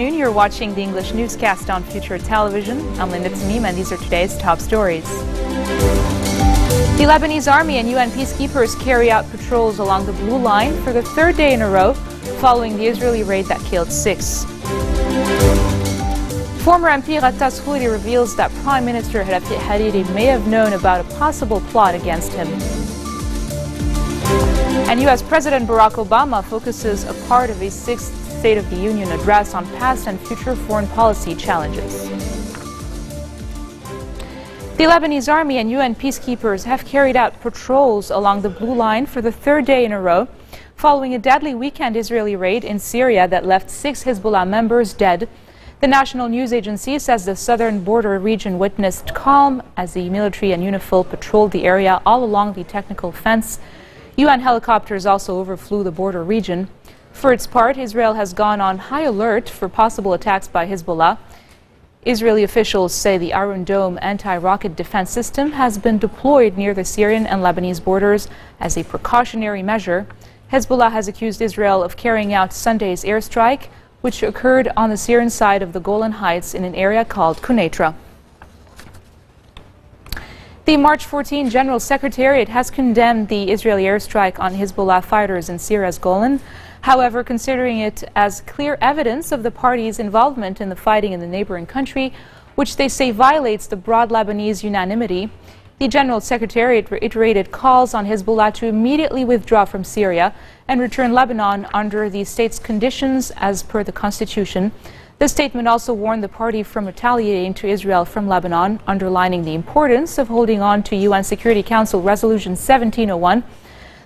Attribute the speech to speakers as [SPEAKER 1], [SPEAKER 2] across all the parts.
[SPEAKER 1] afternoon. You're watching the English newscast on Future Television. I'm Linda Tamim, and these are today's top stories. The Lebanese army and UN peacekeepers carry out patrols along the Blue Line for the third day in a row, following the Israeli raid that killed 6. Former MP Ghattas Khouri reveals that Prime Minister Rafiq Hariri may have known about a possible plot against him. And U.S. President Barack Obama focuses a part of his 6th State of the Union address on past and future foreign policy challenges. The Lebanese army and UN peacekeepers have carried out patrols along the Blue Line for the third day in a row, following a deadly weekend Israeli raid in Syria that left 6 Hezbollah members dead. The national news agency says the southern border region witnessed calm as the military and UNIFIL patrolled the area all along the technical fence. UN helicopters also overflew the border region. For its part, Israel has gone on high alert for possible attacks by Hezbollah. Israeli officials say the Iron Dome anti-rocket defense system has been deployed near the Syrian and Lebanese borders as a precautionary measure. Hezbollah has accused Israel of carrying out Sunday's airstrike, which occurred on the Syrian side of the Golan Heights in an area called Quneitra. The March 14 General Secretariat has condemned the Israeli airstrike on Hezbollah fighters in Syria's Golan. However, considering it as clear evidence of the party's involvement in the fighting in the neighboring country, which they say violates the broad Lebanese unanimity, the General Secretariat reiterated calls on Hezbollah to immediately withdraw from Syria and return Lebanon under the state's conditions as per the constitution. The statement also warned the party from retaliating to Israel from Lebanon, underlining the importance of holding on to UN Security Council Resolution 1701.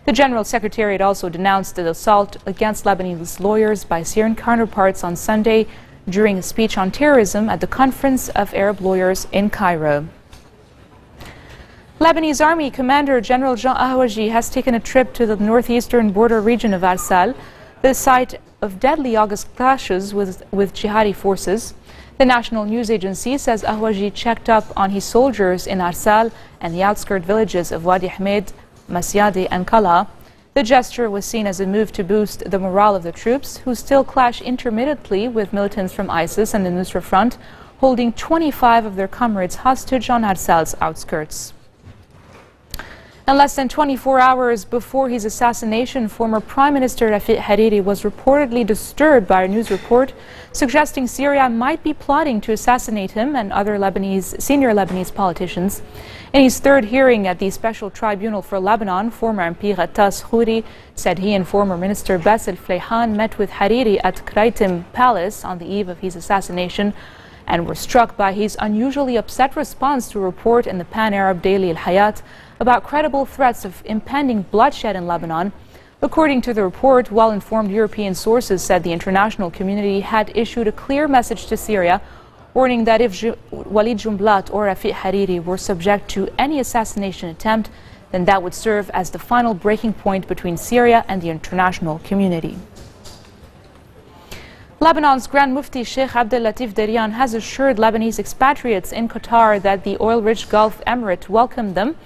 [SPEAKER 1] The General Secretariat also denounced the assault against Lebanese lawyers by Syrian counterparts on Sunday during a speech on terrorism at the Conference of Arab Lawyers in Cairo. Lebanese Army Commander General Jean Ahwaji has taken a trip to the northeastern border region of Arsal, the site of deadly August clashes with jihadi forces. The national news agency says Ahwaji checked up on his soldiers in Arsal and the outskirt villages of Wadi Ahmed, Masyadi and Kala. The gesture was seen as a move to boost the morale of the troops, who still clash intermittently with militants from ISIS and the Nusra Front, holding 25 of their comrades hostage on Arsal's outskirts. And less than 24 hours before his assassination, former Prime Minister Rafiq Hariri was reportedly disturbed by a news report suggesting Syria might be plotting to assassinate him and other senior Lebanese politicians. In his third hearing at the Special Tribunal for Lebanon, former MP Ghattas Khouri said he and former Minister Bassel Fleihan met with Hariri at Kraitim Palace on the eve of his assassination and were struck by his unusually upset response to a report in the pan-Arab daily Al Hayat about credible threats of impending bloodshed in Lebanon. According to the report, well-informed European sources said the international community had issued a clear message to Syria, warning that if Walid Jumblat or Rafiq Hariri were subject to any assassination attempt, then that would serve as the final breaking point between Syria and the international community. Lebanon's Grand Mufti Sheikh Abdel Latif Derian has assured Lebanese expatriates in Qatar that the oil-rich Gulf Emirate welcomed them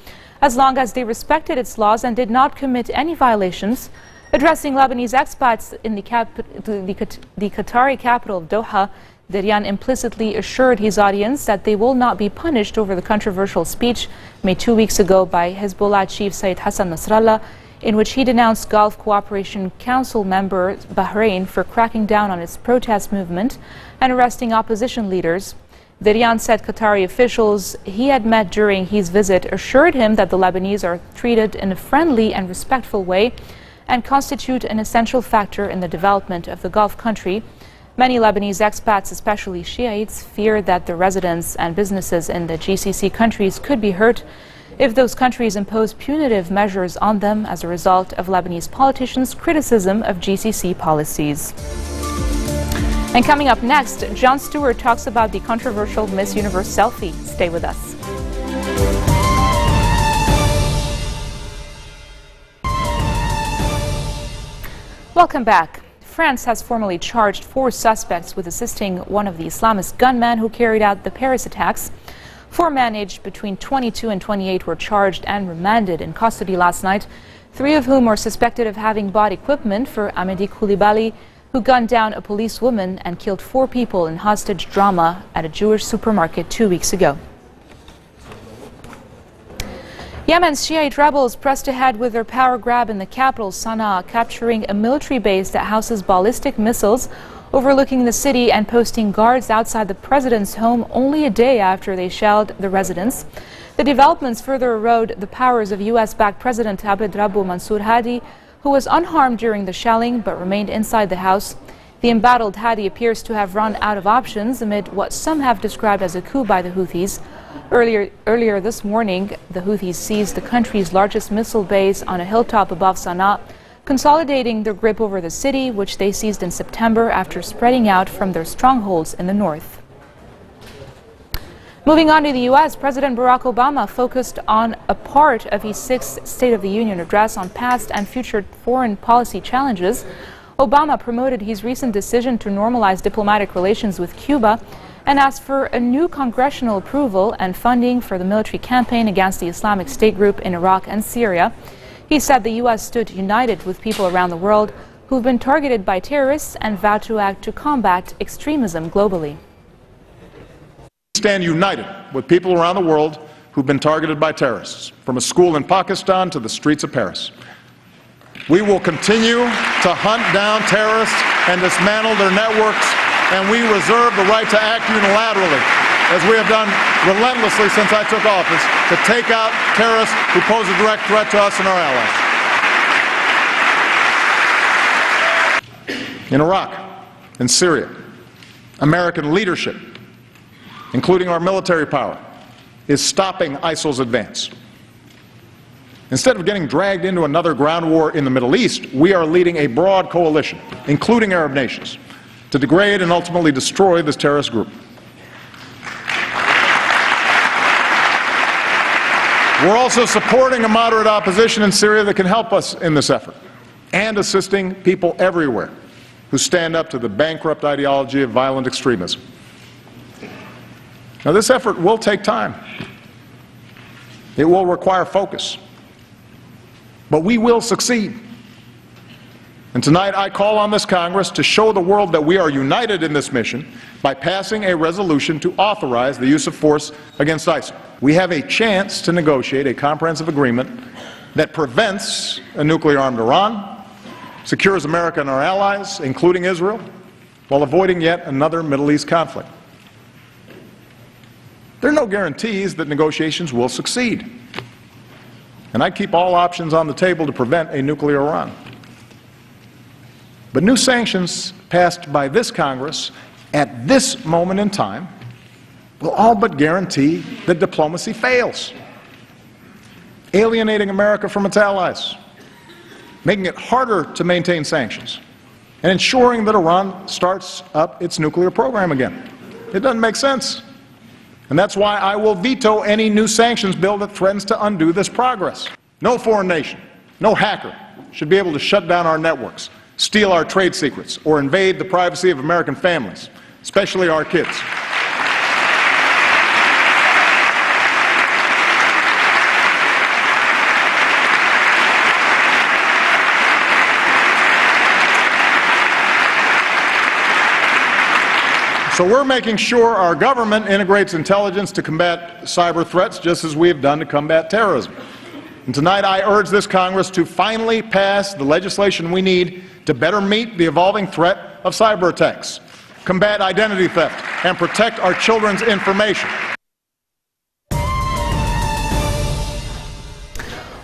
[SPEAKER 1] as long as they respected its laws and did not commit any violations. Addressing Lebanese expats in the Qatari capital of Doha, Derian implicitly assured his audience that they will not be punished over the controversial speech made 2 weeks ago by Hezbollah chief Sayyid Hassan Nasrallah, in which he denounced Gulf Cooperation Council member Bahrain for cracking down on its protest movement and arresting opposition leaders. Derian said Qatari officials he had met during his visit assured him that the Lebanese are treated in a friendly and respectful way and constitute an essential factor in the development of the Gulf country. Many Lebanese expats, especially Shiites, fear that the residents and businesses in the GCC countries could be hurt if those countries impose punitive measures on them as a result of Lebanese politicians' criticism of GCC policies. And coming up next, Jon Stewart talks about the controversial Miss Universe selfie. Stay with us. Welcome back. France has formally charged 4 suspects with assisting one of the Islamist gunmen who carried out the Paris attacks. 4 men aged between 22 and 28 were charged and remanded in custody last night, 3 of whom are suspected of having bought equipment for Amedi Koulibaly, who gunned down a policewoman and killed 4 people in hostage drama at a Jewish supermarket 2 weeks ago. Yemen's Shiite rebels pressed ahead with their power grab in the capital, Sana'a, capturing a military base that houses ballistic missiles overlooking the city and posting guards outside the president's home only a day after they shelled the residence. The developments further erode the powers of U.S.-backed President Abd Rabbu Mansur Hadi, who was unharmed during the shelling but remained inside the house. The embattled Hadi appears to have run out of options amid what some have described as a coup by the Houthis. Earlier this morning, the Houthis seized the country's largest missile base on a hilltop above Sana'a, consolidating their grip over the city, which they seized in September after spreading out from their strongholds in the north. Moving on to the U.S., President Barack Obama focused on a part of his 6th State of the Union address on past and future foreign policy challenges. Obama promoted his recent decision to normalize diplomatic relations with Cuba and asked for a new congressional approval and funding for the military campaign against the Islamic State group in Iraq and Syria. He said the U.S. stood united with people around the world who've been targeted by terrorists and vowed to act to combat extremism globally.
[SPEAKER 2] We stand united with people around the world who've been targeted by terrorists, from a school in Pakistan to the streets of Paris. We will continue to hunt down terrorists and dismantle their networks, and we reserve the right to act unilaterally, as we have done relentlessly since I took office, to take out terrorists who pose a direct threat to us and our allies. In Iraq and Syria, American leadership, including our military power, is stopping ISIL's advance. Instead of getting dragged into another ground war in the Middle East, we are leading a broad coalition, including Arab nations, to degrade and ultimately destroy this terrorist group. We're also supporting a moderate opposition in Syria that can help us in this effort, and assisting people everywhere who stand up to the bankrupt ideology of violent extremism. Now, this effort will take time. It will require focus. But we will succeed. And tonight I call on this Congress to show the world that we are united in this mission by passing a resolution to authorize the use of force against ISIL. We have a chance to negotiate a comprehensive agreement that prevents a nuclear-armed Iran, secures America and our allies, including Israel, while avoiding yet another Middle East conflict. There are no guarantees that negotiations will succeed. And I keep all options on the table to prevent a nuclear Iran. But new sanctions passed by this Congress at this moment in time will all but guarantee that diplomacy fails, alienating America from its allies, making it harder to maintain sanctions, and ensuring that Iran starts up its nuclear program again. It doesn't make sense. And that's why I will veto any new sanctions bill that threatens to undo this progress. No foreign nation, no hacker should be able to shut down our networks, steal our trade secrets, or invade the privacy of American families, especially our kids. So we're making sure our government integrates intelligence to combat cyber threats, just as we have done to combat terrorism. And tonight I urge this Congress to finally pass the legislation we need to better meet the evolving threat of cyber attacks, combat identity theft, and protect our children's information.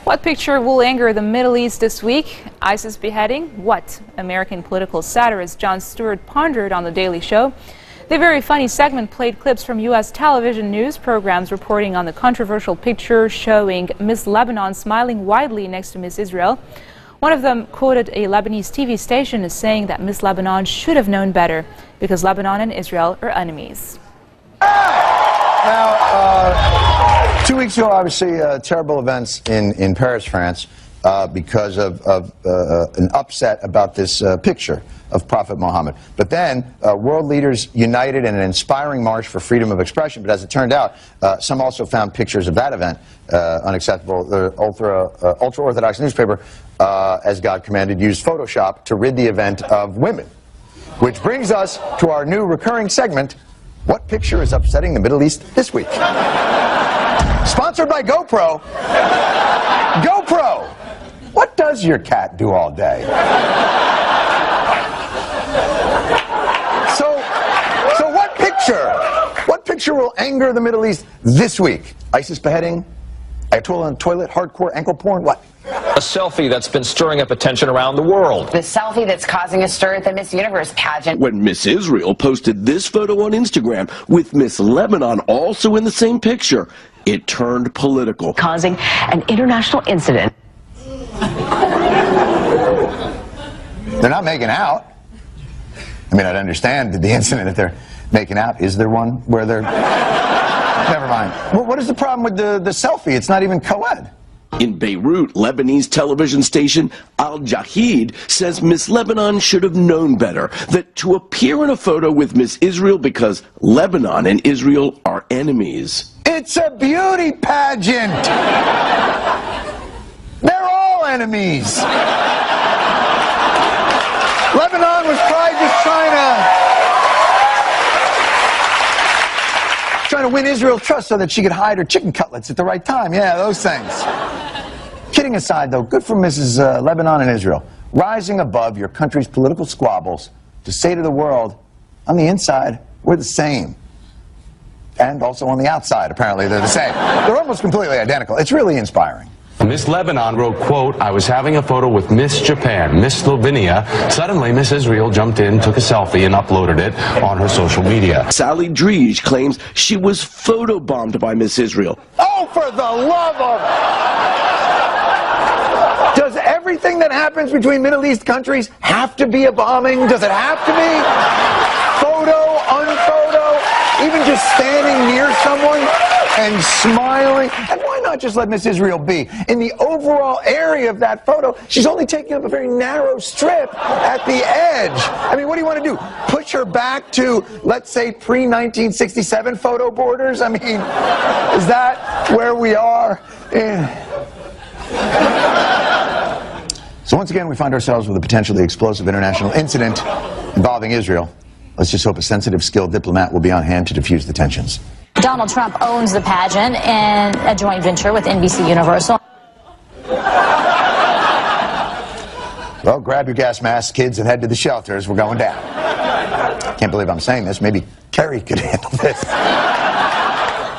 [SPEAKER 1] What picture will anger the Middle East this week? ISIS beheading? What? American political satirist Jon Stewart pondered on The Daily Show. The Very Funny segment played clips from U.S. television news programs reporting on the controversial picture showing Miss Lebanon smiling widely next to Miss Israel. One of them quoted a Lebanese TV station as saying that Miss Lebanon should have known better because Lebanon and Israel are enemies.
[SPEAKER 3] Now, 2 weeks ago, obviously, terrible events in Paris, France, because of an upset about this picture of Prophet Muhammad. But then world leaders united in an inspiring march for freedom of expression. But as it turned out, some also found pictures of that event unacceptable. The ultra-Orthodox newspaper, as God commanded, used Photoshop to rid the event of women. Which brings us to our new recurring segment, What Picture is Upsetting the Middle East This Week? Sponsored by GoPro. GoPro! What does your cat do all day? So what picture will anger the Middle East this week? ISIS beheading? Ayatollah on the toilet? Hardcore ankle porn? What?
[SPEAKER 4] A selfie that's been stirring up attention around the world.
[SPEAKER 5] The selfie that's causing a stir at the Miss Universe pageant.
[SPEAKER 6] When Miss Israel posted this photo on Instagram with Miss Lebanon also in the same picture, it turned political.
[SPEAKER 5] Causing an international incident.
[SPEAKER 3] They're not making out. I mean, I'd understand the incident if they're making out. Is there one where they're... Never mind. Well, what is the problem with the selfie? It's not even co-ed.
[SPEAKER 6] In Beirut, Lebanese television station Al Jahid says Miss Lebanon should have known better, that to appear in a photo with Miss Israel because Lebanon and Israel are enemies.
[SPEAKER 3] It's a beauty pageant! They're all enemies! Lebanon was probably just trying to win Israel's trust so that she could hide her chicken cutlets at the right time. Yeah, those things. Kidding aside, though, good for Mrs. Lebanon and Israel, rising above your country's political squabbles to say to the world, on the inside, we're the same. And also on the outside, apparently, they're the same. They're almost completely identical. It's really inspiring.
[SPEAKER 7] Miss Lebanon wrote, quote, I was having a photo with Miss Japan, Miss Slovenia. Suddenly, Miss Israel jumped in, took a selfie, and uploaded it on her social media.
[SPEAKER 6] Sally Dries claims she was photobombed by Miss Israel.
[SPEAKER 3] Oh, for the love of... Does everything that happens between Middle East countries have to be a bombing? Does it have to be? Photo, unphoto, even just standing near someone and smiling? And why not just let Miss Israel be? In the overall area of that photo, she's only taking up a very narrow strip at the edge. I mean, what do you want to do? Push her back to, let's say, pre-1967 photo borders? I mean, is that where we are? So once again, we find ourselves with a potentially explosive international incident involving Israel. Let's just hope a sensitive, skilled diplomat will be on hand to defuse the tensions.
[SPEAKER 8] Donald Trump owns the pageant in a joint venture with NBC Universal.
[SPEAKER 3] Well, grab your gas masks, kids, and head to the shelters. We're going down. Can't believe I'm saying this. Maybe Kerry could handle this.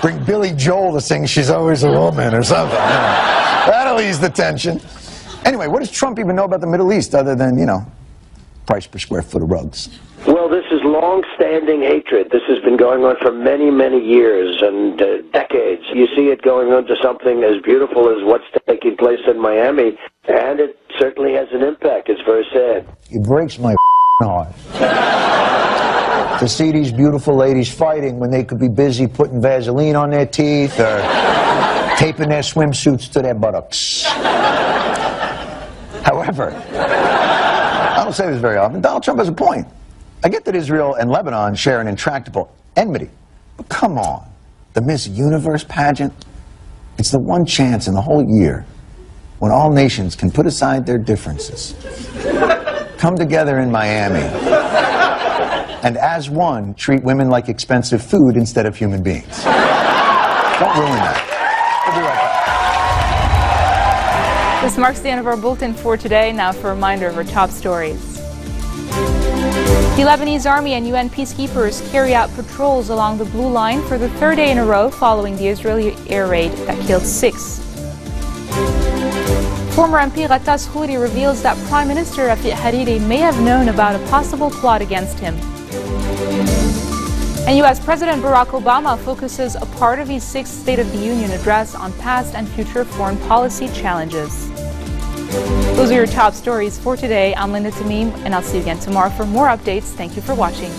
[SPEAKER 3] Bring Billy Joel to sing She's Always a Woman or something. That'll ease the tension. Anyway, what does Trump even know about the Middle East other than, you know, price per square foot of rugs?
[SPEAKER 9] Well, this is long-standing hatred. This has been going on for many, many years and decades. You see it going on to something as beautiful as what's taking place in Miami, and it certainly has an impact. It's very sad.
[SPEAKER 3] It breaks my heart to see these beautiful ladies fighting when they could be busy putting Vaseline on their teeth or taping their swimsuits to their buttocks. However, I don't say this very often, Donald Trump has a point. I get that Israel and Lebanon share an intractable enmity, but come on, the Miss Universe pageant, it's the one chance in the whole year when all nations can put aside their differences, come together in Miami, and as one, treat women like expensive food instead of human beings. Don't ruin that. We'll be right back.
[SPEAKER 1] This marks the end of our bulletin for today. Now for a reminder of our top stories. The Lebanese army and UN peacekeepers carry out patrols along the Blue Line for the third day in a row following the Israeli air raid that killed 6. Former MP Ghattas Khouri reveals that Prime Minister Rafiq Hariri may have known about a possible plot against him. And U.S. President Barack Obama focuses a part of his 6th State of the Union address on past and future foreign policy challenges. Those are your top stories for today. I'm Linda Tamim, and I'll see you again tomorrow for more updates. Thank you for watching.